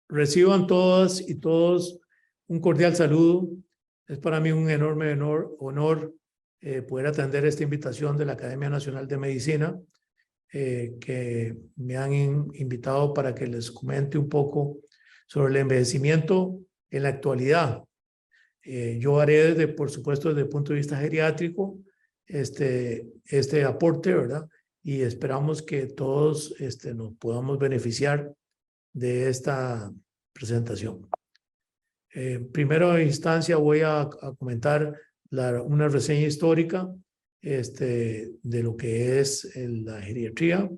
Reciban todas y todos un cordial saludo. Es para mí un enorme honor poder atender esta invitación de la Academia Nacional de Medicina, que me han invitado para que les comente un poco sobre el envejecimiento en la actualidad. Yo haré, por supuesto, desde el punto de vista geriátrico, este aporte, ¿verdad? Y esperamos que todos nos podamos beneficiar de esta presentación. En primera instancia voy a comentar una reseña histórica de lo que es la geriatría,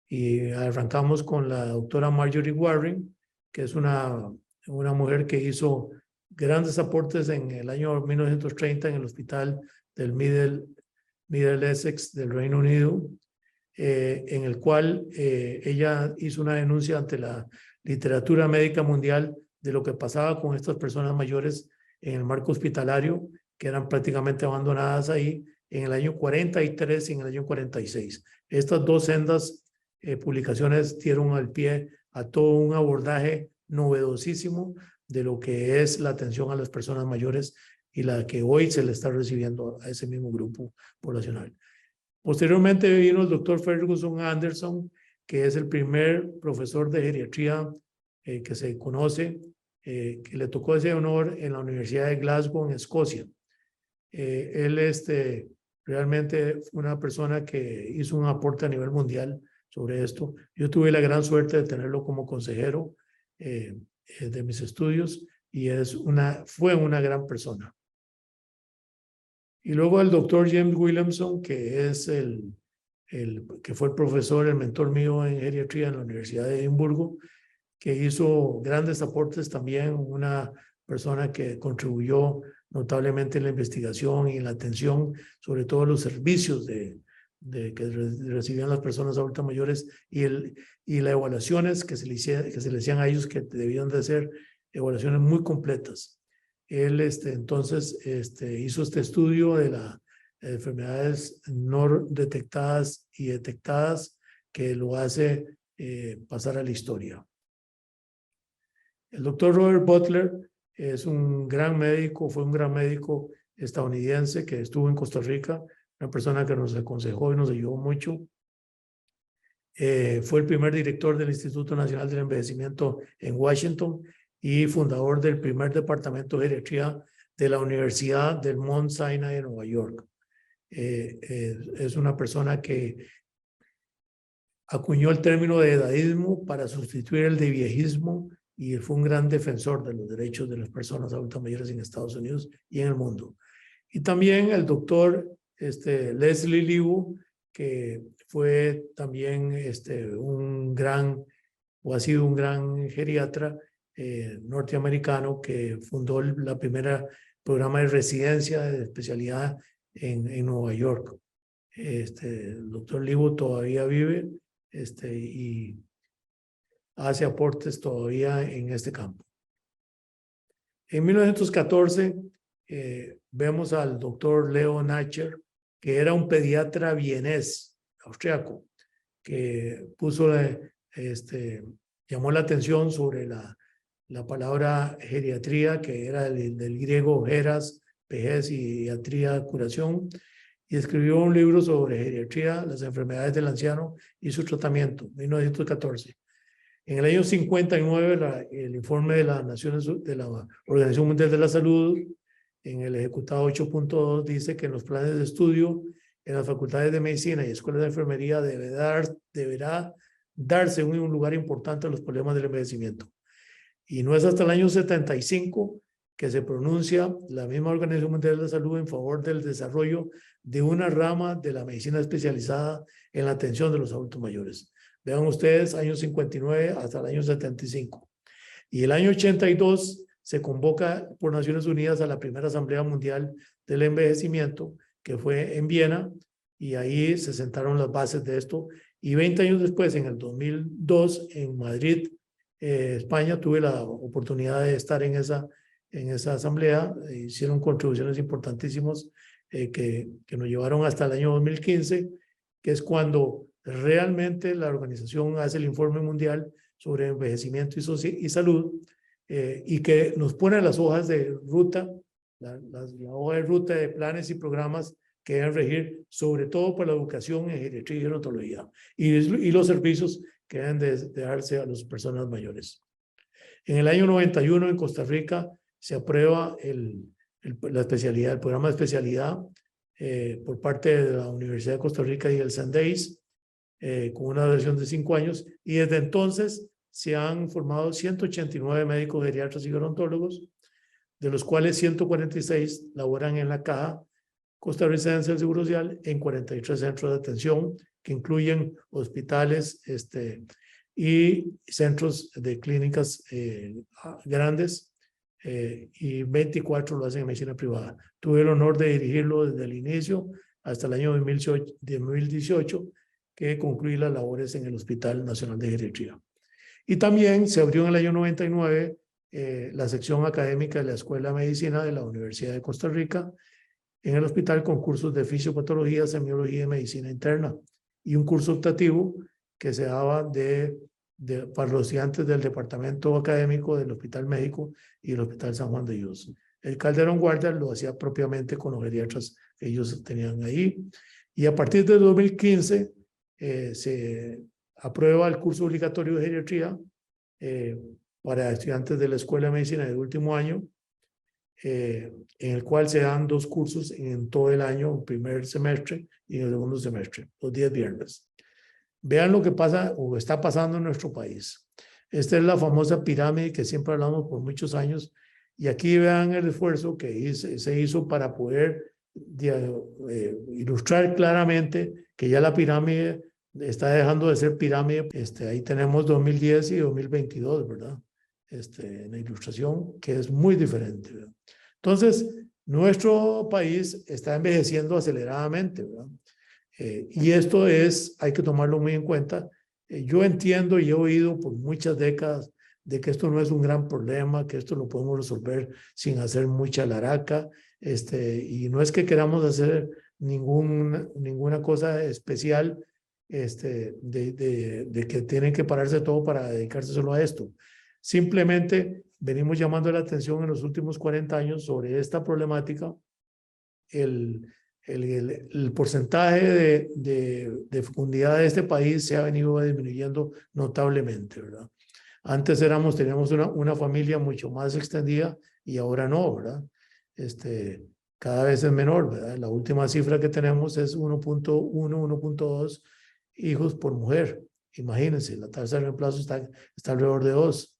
y arrancamos con la doctora Marjorie Warren, que es una mujer que hizo grandes aportes en el año 1930 en el hospital del Middle Essex del Reino Unido, en el cual ella hizo una denuncia ante la literatura médica mundial de lo que pasaba con estas personas mayores en el marco hospitalario, que eran prácticamente abandonadas ahí en el año 43 y en el año 46. Estas dos sendas publicaciones dieron al pie a todo un abordaje novedosísimo de lo que es la atención a las personas mayores y la que hoy se le está recibiendo a ese mismo grupo poblacional. Posteriormente vino el doctor Ferguson Anderson, que es el primer profesor de geriatría que se conoce, que le tocó ese honor en la Universidad de Glasgow, en Escocia. Él realmente fue una persona que hizo un aporte a nivel mundial sobre esto. Yo tuve la gran suerte de tenerlo como consejero de mis estudios, y fue una gran persona. Y luego el doctor James Williamson, que es que fue el profesor, el mentor mío en geriatría en la Universidad de Edimburgo, que hizo grandes aportes también, una persona que contribuyó notablemente en la investigación y en la atención, sobre todo los servicios que recibían las personas adultas mayores, y las evaluaciones que se le hacían a ellos, que debían de ser evaluaciones muy completas. Él entonces hizo este estudio de las enfermedades no detectadas y detectadas, que lo hace pasar a la historia. El doctor Robert Butler es un gran médico, fue un gran médico estadounidense que estuvo en Costa Rica, una persona que nos aconsejó y nos ayudó mucho. Fue el primer director del Instituto Nacional del Envejecimiento en Washington y fundador del primer departamento de geriatría de la Universidad del Mount Sinai de Nueva York. Es una persona que acuñó el término de edadismo para sustituir el de viejismo, y fue un gran defensor de los derechos de las personas adultas mayores en Estados Unidos y en el mundo. Y también el doctor Leslie Liu, que fue también ha sido un gran geriatra norteamericano, que fundó la primera programa de residencia de especialidad en Nueva York. El doctor Liu todavía vive y hace aportes todavía en este campo. En 1914 vemos al doctor Leo Nacher, que era un pediatra vienés, austriaco, que llamó la atención sobre la palabra geriatría, que era del griego geras, vejez, y iatría, curación, y escribió un libro sobre geriatría, las enfermedades del anciano y su tratamiento, 1914. En el año 59, el informe de la Organización Mundial de la Salud, en el ejecutado 8.2, dice que en los planes de estudio en las facultades de medicina y escuelas de enfermería deberá darse un lugar importante a los problemas del envejecimiento. Y no es hasta el año 75 que se pronuncia la misma Organización Mundial de la Salud en favor del desarrollo de una rama de la medicina especializada en la atención de los adultos mayores. Vean ustedes, año 59 hasta el año 75. Y el año 82 se convoca por Naciones Unidas a la primera Asamblea Mundial del Envejecimiento, que fue en Viena, y ahí se sentaron las bases de esto. Y 20 años después, en el 2002, en Madrid, España, tuve la oportunidad de estar en esa asamblea. Hicieron contribuciones importantísimas que nos llevaron hasta el año 2015, que es cuando realmente la organización hace el informe mundial sobre envejecimiento y salud, y que nos pone las hojas de ruta, la hoja de ruta de planes y programas que deben regir sobre todo por la educación en geriatría y gerontología y los servicios que deben de darse a las personas mayores. En el año 91 en Costa Rica se aprueba la especialidad, el programa de especialidad por parte de la Universidad de Costa Rica y el SANDEIS, con una duración de 5 años, y desde entonces se han formado 189 médicos geriatras y gerontólogos, de los cuales 146 laboran en la Caja Costarricense del Seguro Social en 43 centros de atención, que incluyen hospitales y centros de clínicas grandes, y 24 lo hacen en medicina privada. Tuve el honor de dirigirlo desde el inicio hasta el año 2018, que concluí las labores en el Hospital Nacional de Geriatría. Y también se abrió en el año 99 la sección académica de la Escuela de Medicina de la Universidad de Costa Rica en el hospital, con cursos de fisiopatología, semiología y medicina interna, y un curso optativo que se daba para los estudiantes del departamento académico del Hospital México y el Hospital San Juan de Dios. El Calderón Guardia lo hacía propiamente con los geriatras que ellos tenían ahí. Y a partir de 2015 se aprueba el curso obligatorio de geriatría para estudiantes de la Escuela de Medicina del último año, en el cual se dan 2 cursos en todo el año, el primer semestre y en el segundo semestre, los 10 viernes. Vean lo que pasa o está pasando en nuestro país. Esta es la famosa pirámide que siempre hablamos por muchos años, y aquí vean el esfuerzo que se hizo para poder ilustrar claramente que ya la pirámide está dejando de ser pirámide. Ahí tenemos 2010 y 2022, ¿verdad? En la ilustración, que es muy diferente, ¿verdad? Entonces, nuestro país está envejeciendo aceleradamente, ¿verdad? Y esto hay que tomarlo muy en cuenta. Yo entiendo y he oído por muchas décadas de que esto no es un gran problema, que esto lo podemos resolver sin hacer mucha laraca, y no es que queramos hacer ninguna cosa especial, de que tienen que pararse todo para dedicarse solo a esto. Simplemente venimos llamando la atención en los últimos 40 años sobre esta problemática. El porcentaje de fecundidad de este país se ha venido disminuyendo notablemente, ¿verdad? Antes teníamos una familia mucho más extendida y ahora no, ¿verdad? Cada vez es menor, ¿verdad? La última cifra que tenemos es 1.1, 1.2 hijos por mujer. Imagínense, la tasa de reemplazo está alrededor de 2.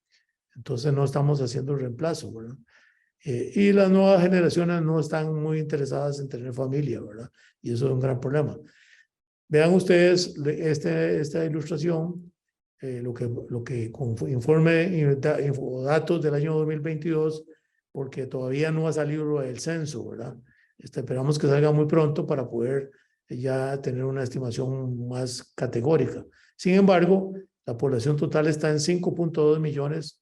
Entonces no estamos haciendo el reemplazo, ¿verdad? Y las nuevas generaciones no están muy interesadas en tener familia, ¿verdad? Y eso es un gran problema. Vean ustedes esta ilustración, lo que informe o datos del año 2022, porque todavía no ha salido el censo, ¿verdad? Esperamos que salga muy pronto para poder ya tener una estimación más categórica. Sin embargo, la población total está en 5.2 millones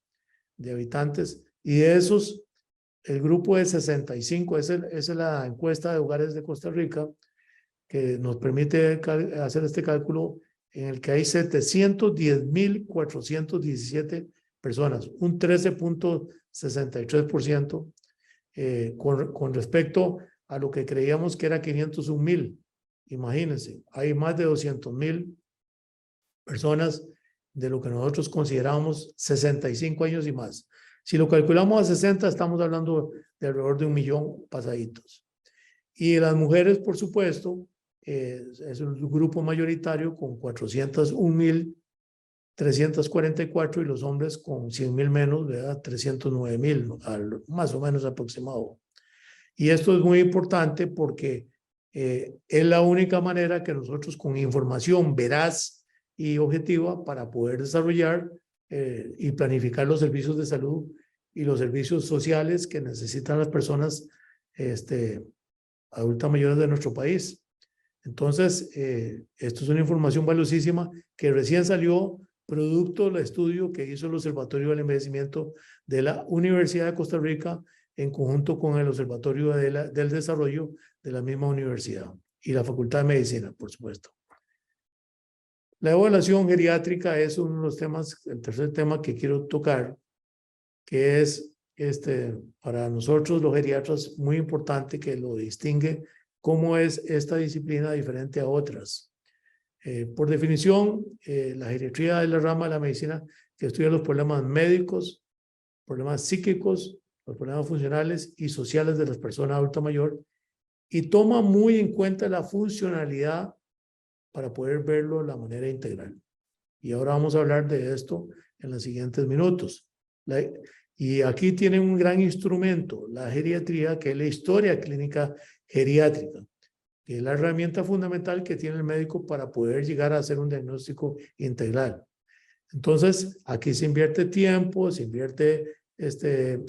de habitantes, y de esos, el grupo de 65, esa es la encuesta de hogares de Costa Rica, que nos permite hacer este cálculo, en el que hay 710.417 personas, un 13.63%, con respecto a lo que creíamos que era 501.000. Imagínense, hay más de 200.000 personas de lo que nosotros considerábamos 65 años y más. Si lo calculamos a 60, estamos hablando de alrededor de 1 millón pasaditos. Y las mujeres, por supuesto, es un grupo mayoritario con 401.344, y los hombres con 100.000 menos, ¿verdad? 309.000, más o menos aproximado. Y esto es muy importante porque es la única manera que nosotros, con información veraz y objetiva, para poder desarrollar y planificar los servicios de salud y los servicios sociales que necesitan las personas adultas mayores de nuestro país. Entonces, esto es una información valiosísima que recién salió producto del estudio que hizo el Observatorio del Envejecimiento de la Universidad de Costa Rica en conjunto con el Observatorio del Desarrollo de la misma universidad y la Facultad de Medicina, por supuesto. La evaluación geriátrica es uno de los temas, el tercer tema que quiero tocar, que es para nosotros los geriatras muy importante, que lo distingue cómo es esta disciplina diferente a otras. Por definición, la geriatría es la rama de la medicina que estudia los problemas médicos, problemas psíquicos, los problemas funcionales y sociales de las personas adultas mayores, y toma muy en cuenta la funcionalidad para poder verlo de la manera integral. Y ahora vamos a hablar de esto en los siguientes minutos. Y aquí tienen un gran instrumento, la geriatría, que es la historia clínica geriátrica, que es la herramienta fundamental que tiene el médico para poder llegar a hacer un diagnóstico integral. Entonces, aquí se invierte tiempo, se invierte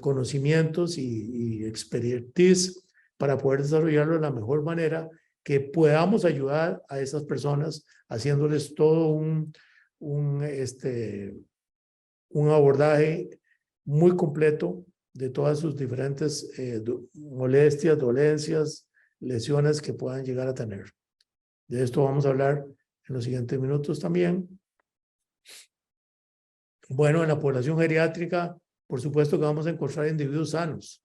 conocimientos y expertise para poder desarrollarlo de la mejor manera, que podamos ayudar a esas personas haciéndoles todo un abordaje muy completo de todas sus diferentes molestias, dolencias, lesiones que puedan llegar a tener. De esto vamos a hablar en los siguientes minutos también. Bueno, en la población geriátrica, por supuesto que vamos a encontrar individuos sanos.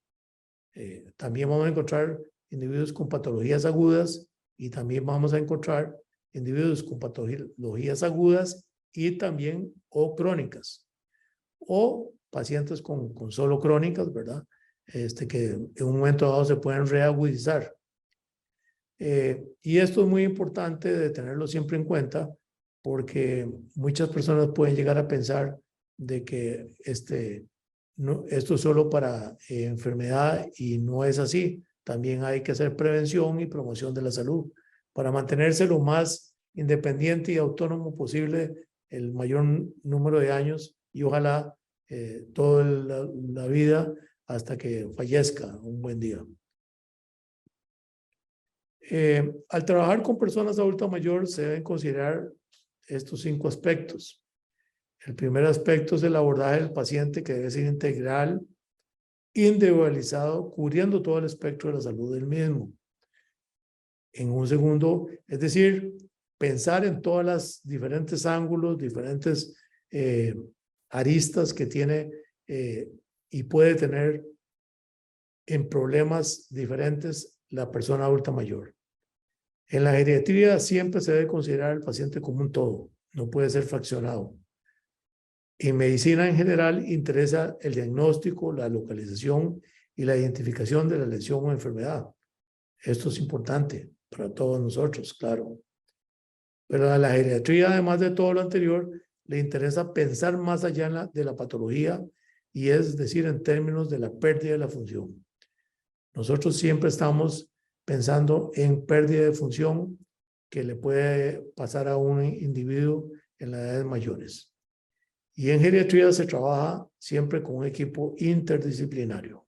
También vamos a encontrar individuos con patologías agudas y también vamos a encontrar individuos con patologías agudas y también o crónicas. O pacientes con solo crónicas, ¿verdad? Que en un momento dado se pueden reagudizar. Y esto es muy importante de tenerlo siempre en cuenta, porque muchas personas pueden llegar a pensar de que esto es solo para enfermedad, y no es así. También hay que hacer prevención y promoción de la salud para mantenerse lo más independiente y autónomo posible el mayor número de años, y ojalá toda la vida hasta que fallezca un buen día. Al trabajar con personas adultas mayores se deben considerar estos 5 aspectos. El primer aspecto es el abordaje del paciente, que debe ser integral, individualizado, cubriendo todo el espectro de la salud del mismo. En un segundo, es decir, pensar en todas las diferentes ángulos, diferentes aristas que tiene y puede tener en problemas diferentes la persona adulta mayor. En la geriatría siempre se debe considerar al paciente como un todo, no puede ser fraccionado. En medicina en general interesa el diagnóstico, la localización y la identificación de la lesión o enfermedad. Esto es importante para todos nosotros, claro. Pero a la geriatría, además de todo lo anterior, le interesa pensar más allá de la patología, y es decir, en términos de la pérdida de la función. Nosotros siempre estamos pensando en pérdida de función que le puede pasar a un individuo en las edades mayores. Y en geriatría se trabaja siempre con un equipo interdisciplinario.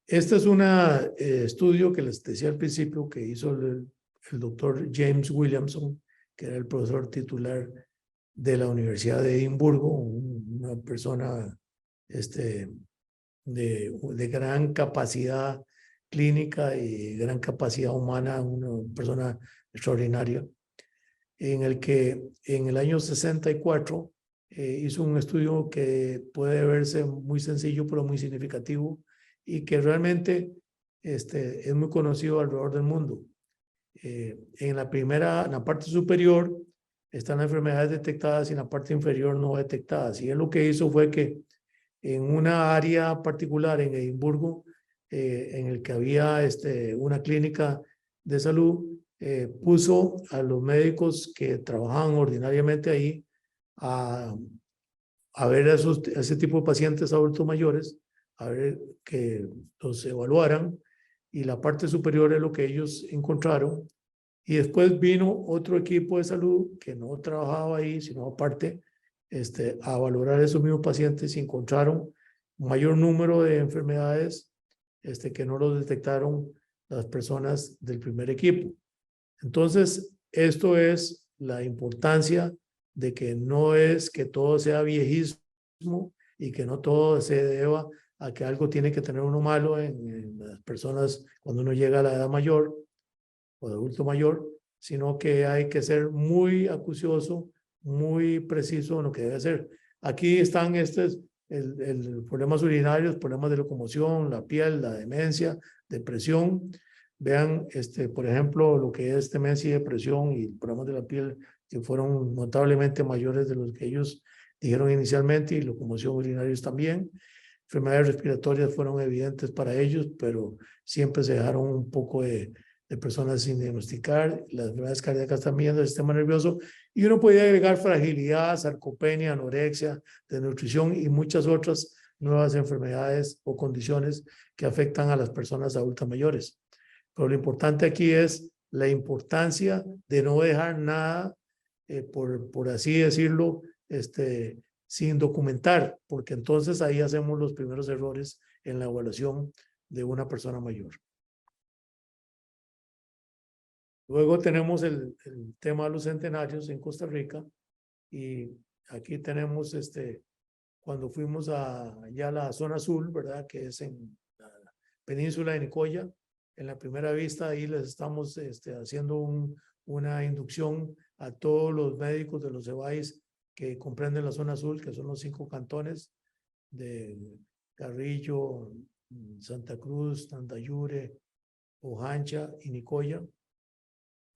Este es un estudio que les decía al principio, que hizo el doctor James Williamson, que era el profesor titular de la Universidad de Edimburgo, una persona de gran capacidad clínica y gran capacidad humana, una persona extraordinaria, en el que en el año 64 hizo un estudio que puede verse muy sencillo pero muy significativo, y que realmente es muy conocido alrededor del mundo. En la parte superior están las enfermedades detectadas y en la parte inferior no detectadas. Y él lo que hizo fue que en una área particular en Edimburgo, en el que había una clínica de salud, puso a los médicos que trabajaban ordinariamente ahí a ver a ese tipo de pacientes adultos mayores, a ver que los evaluaran, y la parte superior es lo que ellos encontraron. Y después vino otro equipo de salud que no trabajaba ahí, sino aparte, a valorar esos mismos pacientes, y encontraron un mayor número de enfermedades que no los detectaron las personas del primer equipo. Entonces, esto es la importancia de que no es que todo sea viejismo y que no todo se deba a que algo tiene que tener uno malo en las personas cuando uno llega a la edad mayor o adulto mayor, sino que hay que ser muy acucioso, muy preciso en lo que debe hacer. Aquí están problemas urinarios, problemas de locomoción, la piel, la demencia, depresión. Vean, por ejemplo, lo que es demencia y depresión y problemas de la piel que fueron notablemente mayores de los que ellos dijeron inicialmente, y locomoción urinarios también. Enfermedades respiratorias fueron evidentes para ellos, pero siempre se dejaron un poco de personas sin diagnosticar. Las enfermedades cardíacas también del sistema nervioso, y uno podía agregar fragilidad, sarcopenia, anorexia, desnutrición y muchas otras nuevas enfermedades o condiciones que afectan a las personas adultas mayores. Pero lo importante aquí es la importancia de no dejar nada, por así decirlo, sin documentar, porque entonces ahí hacemos los primeros errores en la evaluación de una persona mayor. Luego tenemos el tema de los centenarios en Costa Rica, y aquí tenemos cuando fuimos allá a la zona azul, ¿verdad? Que es en la península de Nicoya. En la primera vista ahí les estamos haciendo una inducción a todos los médicos de los EBAIS que comprenden la zona azul, que son los 5 cantones de Carrillo, Santa Cruz, Tandayure, Ojancha y Nicoya,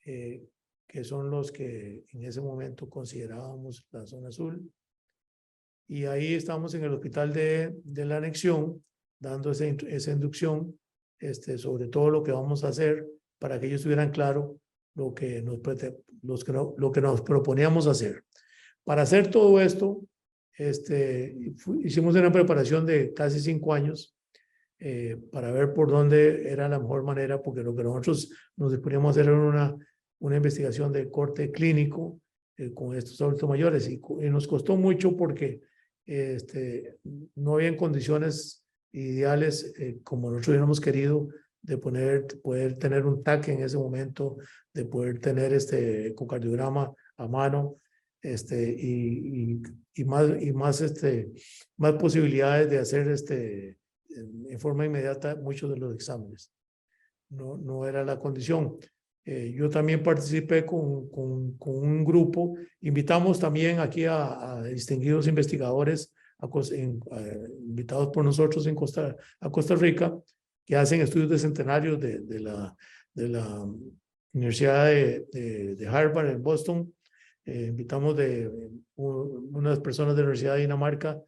que son los que en ese momento considerábamos la zona azul. Y ahí estamos en el hospital de la anexión, dando esa inducción sobre todo lo que vamos a hacer, para que ellos tuvieran claro lo que nos proponíamos hacer. Para hacer todo esto, hicimos una preparación de casi 5 años, para ver por dónde era la mejor manera, porque lo que nosotros nos disponíamos a hacer era una investigación de corte clínico con estos adultos mayores, y nos costó mucho porque no habían condiciones ideales como nosotros hubiéramos querido, de poder tener un TAC en ese momento, de poder tener ecocardiograma a mano, y más posibilidades de hacer en forma inmediata muchos de los exámenes. No era la condición. Yo también participé con un grupo. Invitamos también aquí a distinguidos investigadores invitados por nosotros a Costa Rica, que hacen estudios de centenarios de la Universidad de Harvard en Boston. Invitamos unas personas de la Universidad de Dinamarca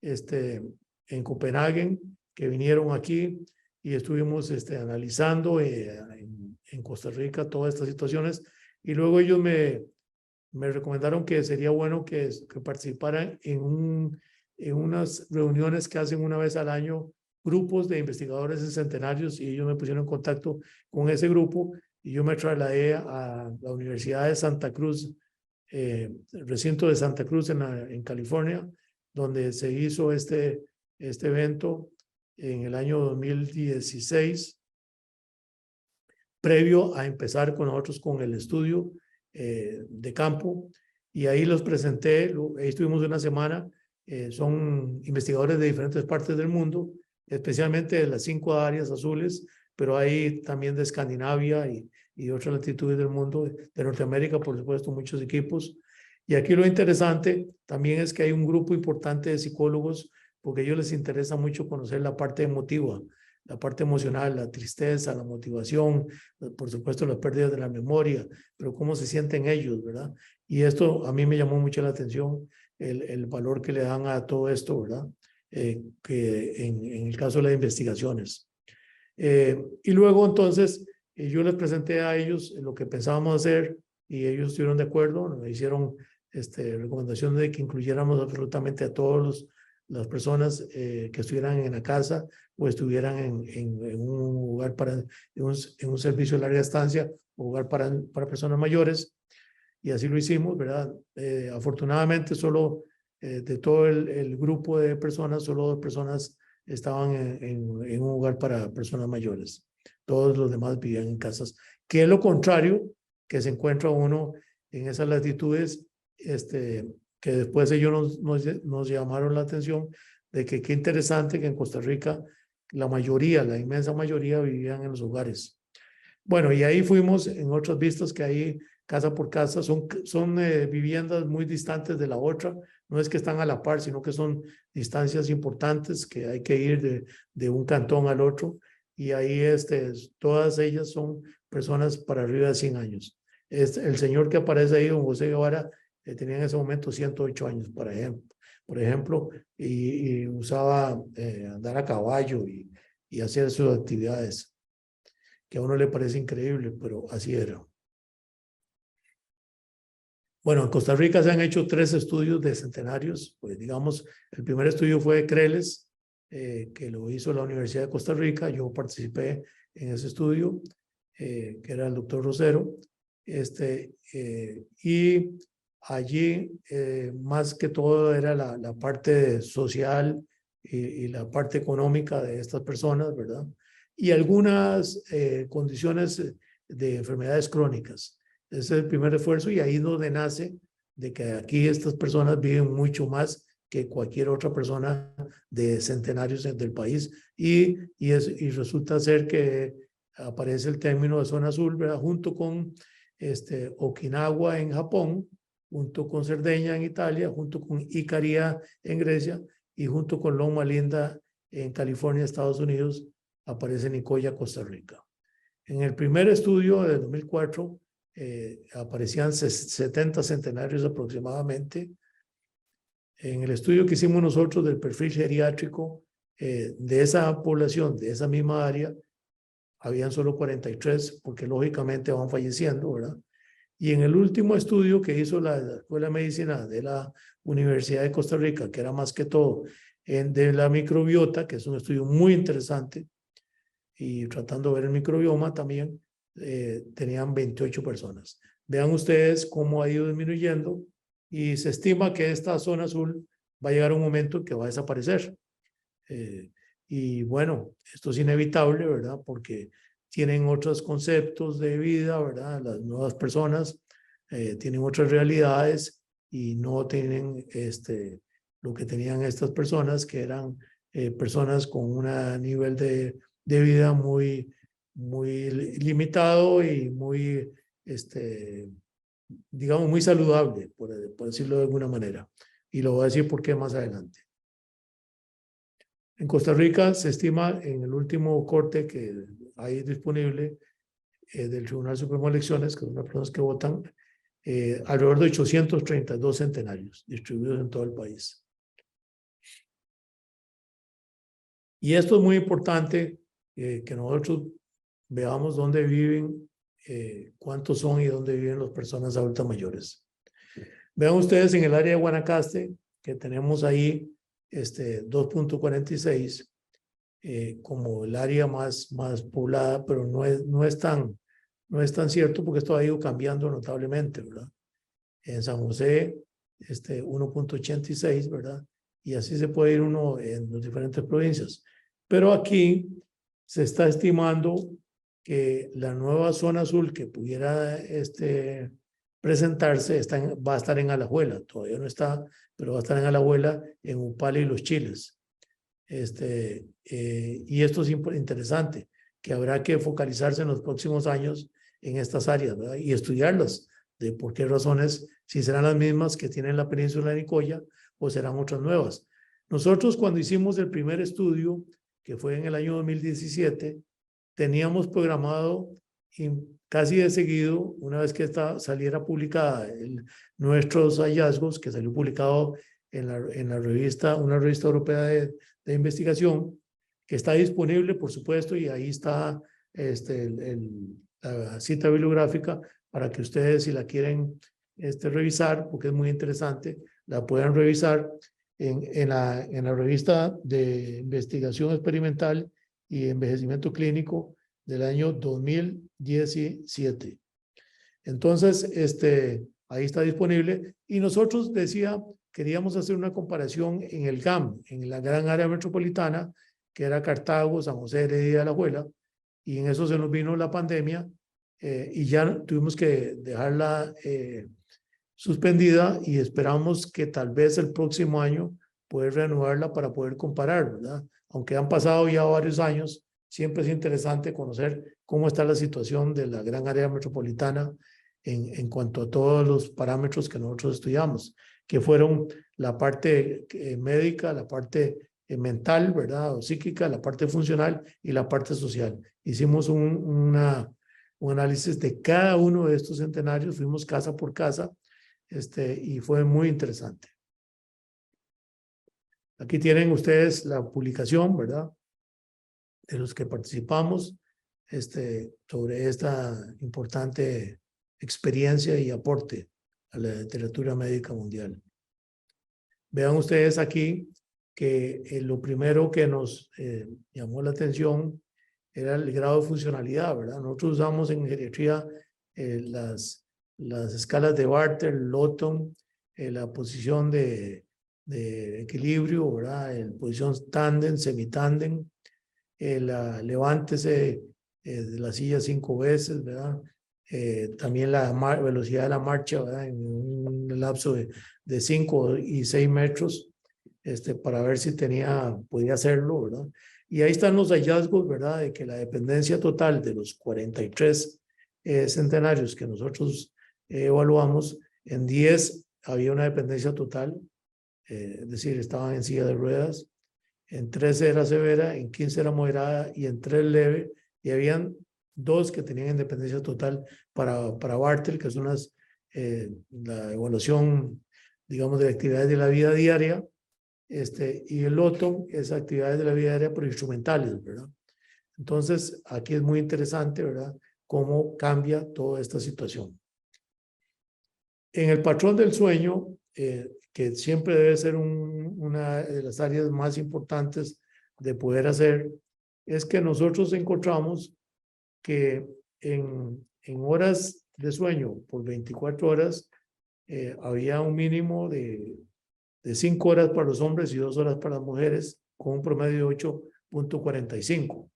en Copenhague, que vinieron aquí, y estuvimos analizando en Costa Rica todas estas situaciones, y luego ellos me recomendaron que sería bueno que participaran en unas reuniones que hacen una vez al año grupos de investigadores en centenarios, y ellos me pusieron en contacto con ese grupo, y yo me trasladé a la Universidad de Santa Cruz, el recinto de Santa Cruz en California, donde se hizo este evento en el año 2016, previo a empezar con nosotros con el estudio de campo, y ahí los presenté. Ahí estuvimos una semana. Son investigadores de diferentes partes del mundo, especialmente de las 5 áreas azules, pero hay también de Escandinavia y de otras latitudes del mundo, de Norteamérica, por supuesto, muchos equipos. Y aquí lo interesante también es que hay un grupo importante de psicólogos, porque a ellos les interesa mucho conocer la parte emotiva, la parte emocional, la tristeza, la motivación, por supuesto las pérdidas de la memoria, pero cómo se sienten ellos, ¿verdad? Y esto a mí me llamó mucho la atención, el valor que le dan a todo esto, ¿verdad? Que en el caso de las investigaciones. Y luego entonces yo les presenté a ellos lo que pensábamos hacer, y ellos estuvieron de acuerdo. Me hicieron recomendación de que incluyéramos absolutamente a todas las personas que estuvieran en la casa o estuvieran en un lugar en un servicio de larga estancia, o lugar para personas mayores, y así lo hicimos, ¿verdad? Afortunadamente solo de todo el grupo de personas, solo 2 personas estaban en un lugar para personas mayores. Todos los demás vivían en casas, que es lo contrario que se encuentra uno en esas latitudes, que después ellos nos llamaron la atención de que qué interesante que en Costa Rica la inmensa mayoría vivían en los hogares. Bueno, y ahí fuimos en otras vistas que hay casa por casa, son viviendas muy distantes de la otra, no es que están a la par, sino que son distancias importantes que hay que ir de un cantón al otro, y ahí todas ellas son personas para arriba de 100 años. El señor que aparece ahí, don José Guevara, tenía en ese momento 108 años, por ejemplo, y usaba andar a caballo y hacer sus actividades, que a uno le parece increíble, pero así era. Bueno, en Costa Rica se han hecho 3 estudios de centenarios. Pues digamos, el primer estudio fue de Creles, que lo hizo la Universidad de Costa Rica. Yo participé en ese estudio, que era el doctor Rosero. Y allí, más que todo, era la parte social y la parte económica de estas personas, ¿verdad? Y algunas condiciones de enfermedades crónicas. Ese es el primer esfuerzo, y ahí es donde nace de que aquí estas personas viven mucho más que cualquier otra persona de centenarios del país, y resulta ser que aparece el término de zona azul, ¿verdad? Junto con Okinawa en Japón, junto con Cerdeña en Italia, junto con Icaria en Grecia y junto con Loma Linda en California, Estados Unidos, aparece Nicoya, Costa Rica. En el primer estudio de 2004 aparecían 70 centenarios aproximadamente. En el estudio que hicimos nosotros del perfil geriátrico de esa población, de esa misma área, habían solo 43, porque lógicamente van falleciendo, ¿verdad? Y en el último estudio que hizo la Escuela de Medicina de la Universidad de Costa Rica, que era más que todo de la microbiota, que es un estudio muy interesante, y tratando de ver el microbioma también, tenían 28 personas. Vean ustedes cómo ha ido disminuyendo, y se estima que esta zona azul va a llegar a un momento en que va a desaparecer. Y bueno, esto es inevitable, ¿verdad? Porque tienen otros conceptos de vida, ¿verdad? Las nuevas personas tienen otras realidades y no tienen lo que tenían estas personas, que eran personas con un nivel de vida muy limitado y muy, digamos, muy saludable, por decirlo de alguna manera. Y lo voy a decir por qué más adelante. En Costa Rica se estima, en el último corte que hay disponible del Tribunal Supremo de Elecciones, que son las personas que votan, alrededor de 832 centenarios distribuidos en todo el país. Y esto es muy importante, que nosotros veamos dónde viven, cuántos son y dónde viven las personas adultas mayores. Vean ustedes en el área de Guanacaste, que tenemos ahí 2.46 como el área más poblada, pero no es tan cierto, porque esto ha ido cambiando notablemente, ¿verdad? En San José, 1.86, ¿verdad? Y así se puede ir uno en las diferentes provincias. Pero aquí se está estimando que la nueva zona azul que pudiera presentarse va a estar en Alajuela. Todavía no está, pero va a estar en Alajuela, en Upala y Los Chiles. Y esto es interesante, que habrá que focalizarse en los próximos años en estas áreas, ¿verdad? Y estudiarlas, de por qué razones, si serán las mismas que tienen la península de Nicoya o serán otras nuevas. Nosotros, cuando hicimos el primer estudio, que fue en el año 2017, teníamos programado casi de seguido, una vez que saliera publicada nuestros hallazgos, que salió publicado en la revista, una revista europea de investigación, que está disponible, por supuesto, y ahí está la cita bibliográfica para que ustedes, si la quieren revisar, porque es muy interesante, la puedan revisar en la revista de investigación experimental y envejecimiento clínico del año 2017. Entonces, ahí está disponible, y nosotros, queríamos hacer una comparación en el GAM, en la gran área metropolitana, que era Cartago, San José, Heredia, Alajuela, y en eso se nos vino la pandemia, y ya tuvimos que dejarla suspendida, y esperamos que tal vez el próximo año poder reanudarla para poder comparar, ¿verdad? Aunque han pasado ya varios años, siempre es interesante conocer cómo está la situación de la gran área metropolitana en cuanto a todos los parámetros que nosotros estudiamos, que fueron la parte médica, la parte mental, ¿verdad? O psíquica, la parte funcional y la parte social. Hicimos un análisis de cada uno de estos centenarios, fuimos casa por casa, y fue muy interesante. Aquí tienen ustedes la publicación, ¿verdad? De los que participamos, sobre esta importante experiencia y aporte a la literatura médica mundial. Vean ustedes aquí que lo primero que nos llamó la atención era el grado de funcionalidad, ¿verdad? Nosotros usamos en geriatría las escalas de Barter, Lawton, la posición de equilibrio, ¿verdad? La posición tándem, semitándem, levántese de la silla 5 veces, ¿verdad? También la velocidad de la marcha, ¿verdad? En un lapso de 5 y 6 metros, para ver si podía hacerlo, ¿verdad? Y ahí están los hallazgos, ¿verdad? De que la dependencia total de los 43 centenarios que nosotros evaluamos, en 10 había una dependencia total, es decir, estaban en silla de ruedas, en 13 era severa, en 15 era moderada y en 3 leve, y habían 2 que tenían independencia total para Bartel, que son la evaluación, digamos, de actividades de la vida diaria, y el Lawton es actividades de la vida diaria pero instrumentales, ¿verdad? Entonces, aquí es muy interesante, ¿verdad? Cómo cambia toda esta situación. En el patrón del sueño, que siempre debe ser una de las áreas más importantes de poder hacer, es que nosotros encontramos que en horas de sueño por 24 horas había un mínimo de 5 horas para los hombres y 2 horas para las mujeres, con un promedio de 8.45.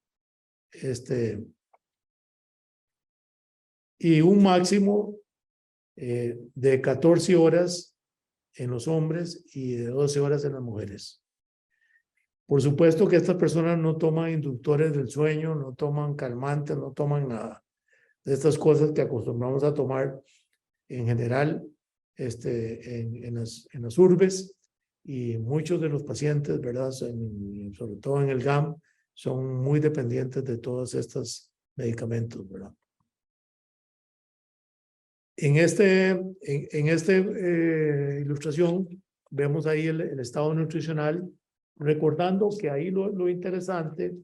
Y un máximo de 14 horas en los hombres y de 12 horas en las mujeres. Por supuesto que estas personas no toman inductores del sueño, no toman calmantes, no toman nada de estas cosas que acostumbramos a tomar en general en las urbes, y muchos de los pacientes, ¿verdad? Sobre todo en el GAM, son muy dependientes de todos estos medicamentos, ¿verdad? En esta ilustración vemos ahí el estado nutricional, recordando que ahí lo interesante,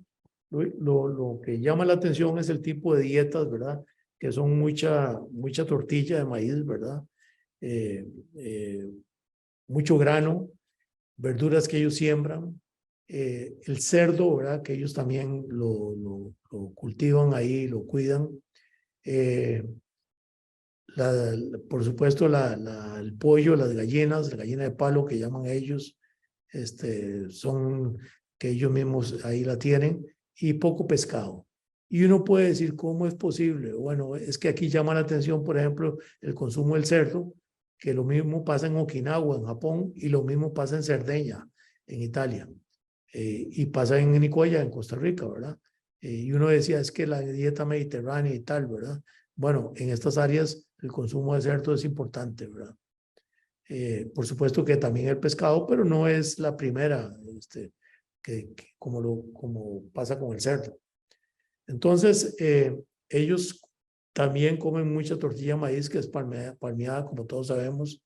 lo que llama la atención es el tipo de dietas, ¿verdad? Que son mucha tortilla de maíz, ¿verdad? Mucho grano, verduras que ellos siembran, el cerdo, ¿verdad? Que ellos también lo cultivan ahí, lo cuidan. Por supuesto, el pollo, las gallinas, la gallina de palo que llaman ellos, son que ellos mismos ahí la tienen, y poco pescado. Y uno puede decir, ¿cómo es posible? Bueno, es que aquí llama la atención, por ejemplo, el consumo del cerdo, que lo mismo pasa en Okinawa, en Japón, y lo mismo pasa en Cerdeña, en Italia, y pasa en Nicoya, en Costa Rica, ¿verdad? Y uno decía, es que la dieta mediterránea y tal, ¿verdad? Bueno, en estas áreas el consumo de cerdo es importante, ¿verdad? Por supuesto que también el pescado, pero no es la primera, como pasa con el cerdo. Entonces, ellos también comen mucha tortilla de maíz, que es palmeada, como todos sabemos,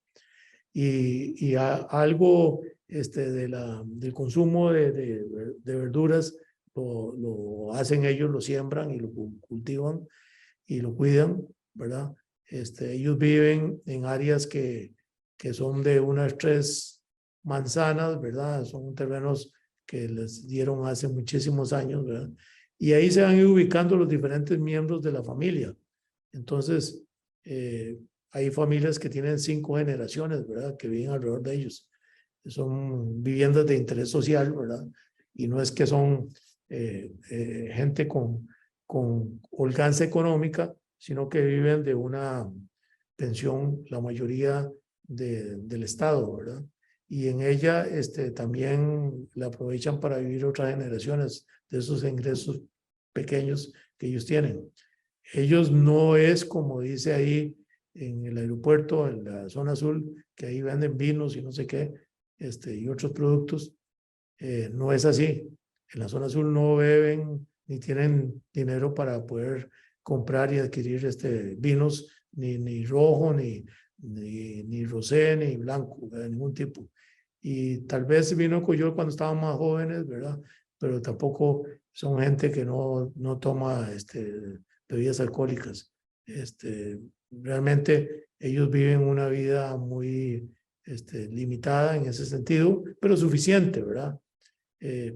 y algo del consumo de verduras lo hacen ellos, lo siembran y lo cultivan y lo cuidan, ¿verdad? Ellos viven en áreas que son de unas 3 manzanas, ¿verdad? Son terrenos que les dieron hace muchísimos años, ¿verdad? Y ahí se van a ir ubicando los diferentes miembros de la familia. Entonces, hay familias que tienen 5 generaciones, ¿verdad? Que viven alrededor de ellos. Son viviendas de interés social, ¿verdad? Y no es que son gente con holganza económica, sino que viven de una pensión, la mayoría del Estado, ¿verdad? Y en ella también la aprovechan para vivir otras generaciones de esos ingresos pequeños que ellos tienen. Ellos no es como dice ahí en el aeropuerto, en la zona azul, que ahí venden vinos y no sé qué, y otros productos. No es así. En la zona azul no beben ni tienen dinero para poder comprar y adquirir vinos, ni rojo, ni rosé, ni blanco, de ningún tipo. Y tal vez vino Coyol cuando estaban más jóvenes, ¿verdad? Pero tampoco son gente que no toma bebidas alcohólicas. Realmente ellos viven una vida muy limitada en ese sentido, pero suficiente, ¿verdad?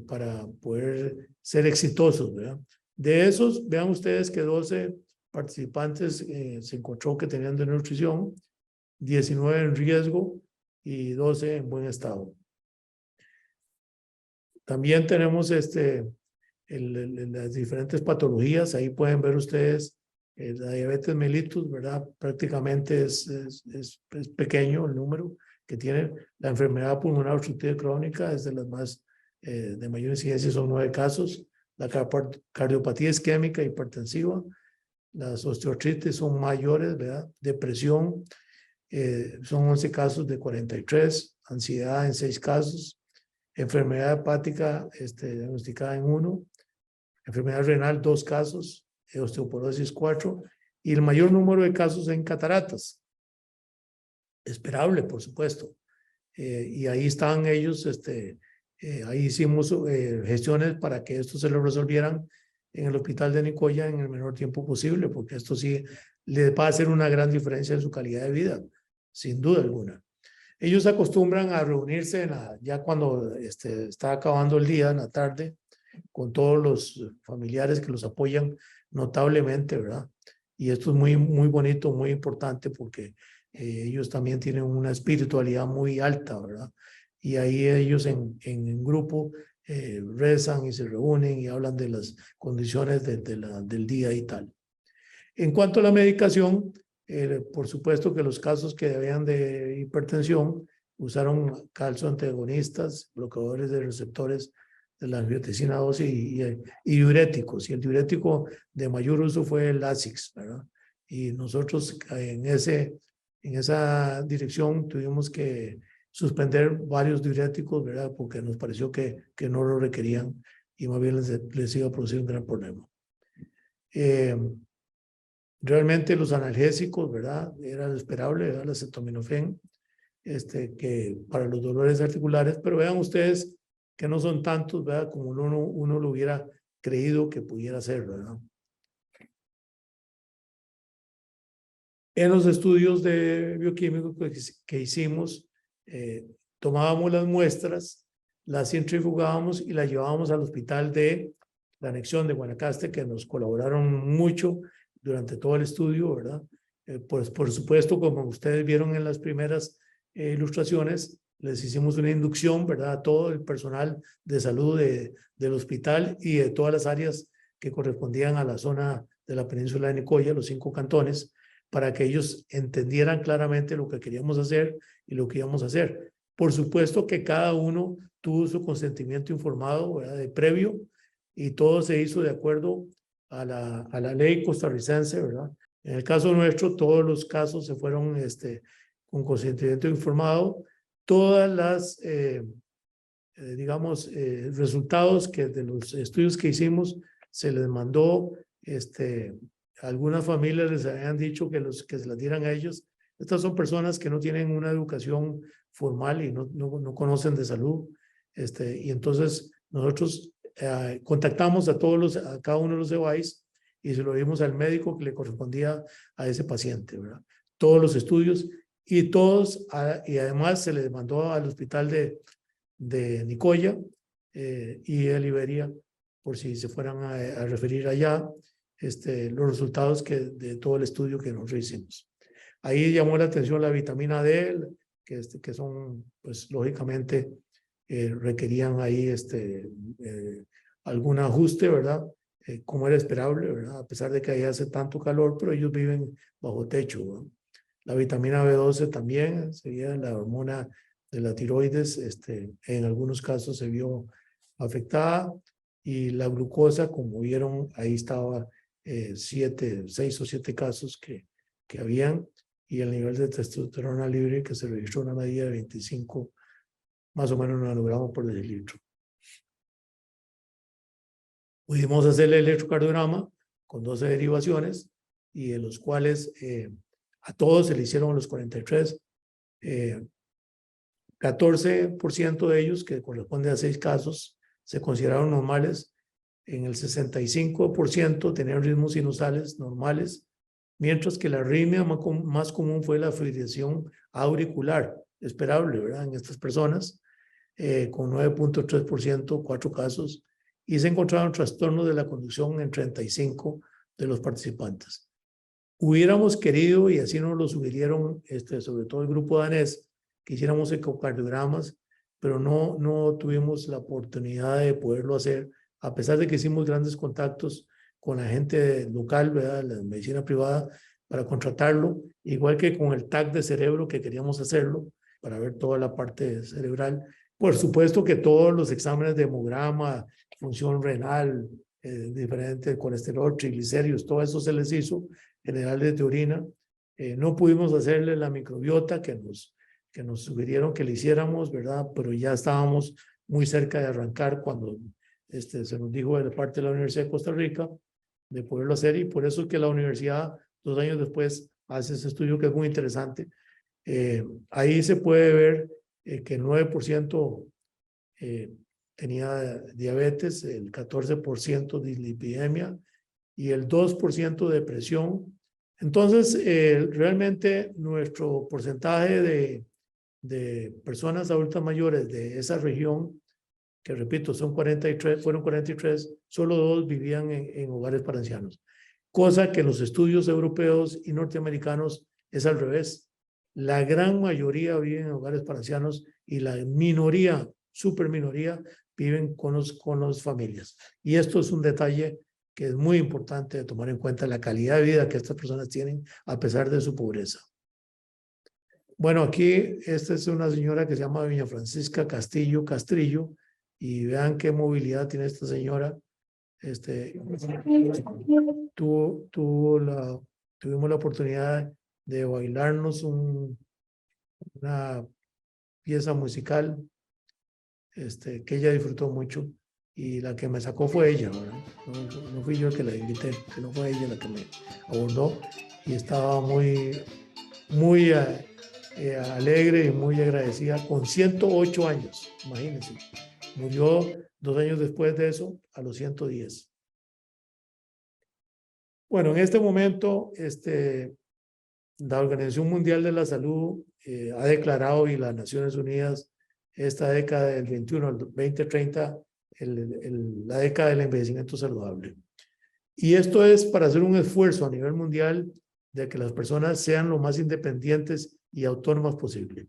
Para poder ser exitosos, ¿verdad? De esos, vean ustedes que 12 participantes se encontró que tenían desnutrición, 19 en riesgo y 12 en buen estado. También tenemos las diferentes patologías. Ahí pueden ver ustedes la diabetes mellitus, ¿verdad? Prácticamente es pequeño el número que tienen. La enfermedad pulmonar obstructiva crónica es de las más de mayor incidencia, son 9 casos. La cardiopatía isquémica hipertensiva, las osteoartritis son mayores, ¿verdad? Depresión, son 11 casos de 43, ansiedad en 6 casos, enfermedad hepática diagnosticada en 1, enfermedad renal 2 casos, osteoporosis 4 y el mayor número de casos en cataratas. Esperable, por supuesto. Y ahí estaban ellos, ahí hicimos gestiones para que esto se lo resolvieran en el hospital de Nicoya en el menor tiempo posible, porque esto sí les va a hacer una gran diferencia en su calidad de vida, sin duda alguna. Ellos acostumbran a reunirse ya cuando está acabando el día, en la tarde, con todos los familiares que los apoyan notablemente, ¿verdad? Y esto es muy, muy bonito, muy importante, porque ellos también tienen una espiritualidad muy alta, ¿verdad? Y ahí ellos en grupo rezan y se reúnen y hablan de las condiciones del día y tal. En cuanto a la medicación, por supuesto que los casos que habían de hipertensión usaron calcio antagonistas, bloqueadores de receptores de la angiotensina 2 y diuréticos. Y el diurético de mayor uso fue el Lasix, ¿verdad? Y nosotros en esa dirección tuvimos que suspender varios diuréticos, ¿verdad? Porque nos pareció que no lo requerían y más bien les iba a producir un gran problema. Realmente los analgésicos, ¿verdad? Era lo esperable, ¿verdad? El acetaminofén, que para los dolores articulares, pero vean ustedes que no son tantos, ¿verdad? Como uno lo hubiera creído que pudiera ser, ¿verdad? En los estudios de bioquímicos que hicimos, tomábamos las muestras, las centrifugábamos y las llevábamos al hospital de la anexión de Guanacaste, que nos colaboraron mucho durante todo el estudio, ¿verdad? Pues por supuesto, como ustedes vieron en las primeras ilustraciones, les hicimos una inducción, ¿verdad? A todo el personal de salud del hospital y de todas las áreas que correspondían a la zona de la península de Nicoya, los 5 cantones, para que ellos entendieran claramente lo que queríamos hacer y lo que íbamos a hacer. Por supuesto que cada uno tuvo su consentimiento informado, ¿verdad? De previo, y todo se hizo de acuerdo a la ley costarricense, ¿verdad? En el caso nuestro, todos los casos se fueron con consentimiento informado. Todas las, digamos, resultados de los estudios que hicimos, se les mandó, algunas familias les habían dicho que se las dieran a ellos. Estas son personas que no tienen una educación formal y no conocen de salud. Y entonces nosotros contactamos a cada uno de los EVAIS y se lo dimos al médico que le correspondía a ese paciente, ¿verdad? Todos los estudios y y además se les mandó al hospital de Nicoya y de Liberia, por si se fueran a referir allá, los resultados de todo el estudio que nosotros hicimos. Ahí llamó la atención la vitamina D, que son, pues lógicamente, requerían ahí algún ajuste, ¿verdad? Como era esperable, ¿verdad? A pesar de que ahí hace tanto calor, pero ellos viven bajo techo, ¿verdad? La vitamina B12 también, sería la hormona de la tiroides, en algunos casos se vio afectada. Y la glucosa, como vieron, ahí estaba 6 o 7 casos que habían, y el nivel de testosterona libre que se registró una medida de 25, más o menos nanogramos por decilitro. Pudimos hacer el electrocardiograma con 12 derivaciones y de los cuales a todos se le hicieron los 43, 14% de ellos, que corresponde a 6 casos, se consideraron normales. En el 65% tenían ritmos sinusales normales, mientras que la arritmia más común fue la fibrilación auricular, esperable, ¿verdad? En estas personas, con 9.3%, 4 casos, y se encontraron trastornos de la conducción en 35 de los participantes. Hubiéramos querido, y así nos lo sugirieron, sobre todo el grupo danés, que hiciéramos ecocardiogramas, pero no tuvimos la oportunidad de poderlo hacer, a pesar de que hicimos grandes contactos con la gente local, ¿verdad?, la medicina privada, para contratarlo, igual que con el TAC de cerebro, que queríamos hacerlo, para ver toda la parte cerebral. Por supuesto que todos los exámenes de hemograma, función renal, diferente colesterol, triglicéridos, todo eso se les hizo, generales de orina. No pudimos hacerle la microbiota que nos sugirieron que le hiciéramos, ¿verdad? Pero ya estábamos muy cerca de arrancar cuando se nos dijo de parte de la Universidad de Costa Rica de poderlo hacer, y por eso es que la universidad 2 años después hace ese estudio que es muy interesante. Ahí se puede ver que el 9% tenía diabetes, el 14% dislipidemia y el 2% de depresión. Entonces, realmente nuestro porcentaje de personas adultas mayores de esa región, que repito, fueron 43, solo 2 vivían en hogares para ancianos. Cosa que en los estudios europeos y norteamericanos es al revés. La gran mayoría viven en hogares para ancianos y la minoría, super minoría, viven con las familias. Y esto es un detalle que es muy importante de tomar en cuenta, la calidad de vida que estas personas tienen a pesar de su pobreza. Bueno, aquí esta es una señora que se llama doña Francisca Castillo Castrillo, y vean qué movilidad tiene esta señora. Tuvimos la oportunidad de bailarnos una pieza musical que ella disfrutó mucho, y la que me sacó fue ella, ¿verdad? No fui yo el que la invité, que no fue ella la que me abordó, y estaba muy alegre y muy agradecida, con 108 años, imagínense. Murió 2 años después de eso, a los 110. Bueno, en este momento, la Organización Mundial de la Salud ha declarado, y las Naciones Unidas, esta década del 21 al 2030, la década del envejecimiento saludable. Y esto es para hacer un esfuerzo a nivel mundial de que las personas sean lo más independientes y autónomas posible.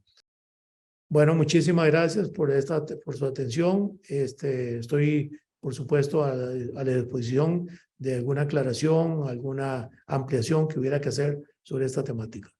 Bueno, muchísimas gracias por su atención. Estoy, por supuesto, a la disposición de alguna aclaración, alguna ampliación que hubiera que hacer sobre esta temática.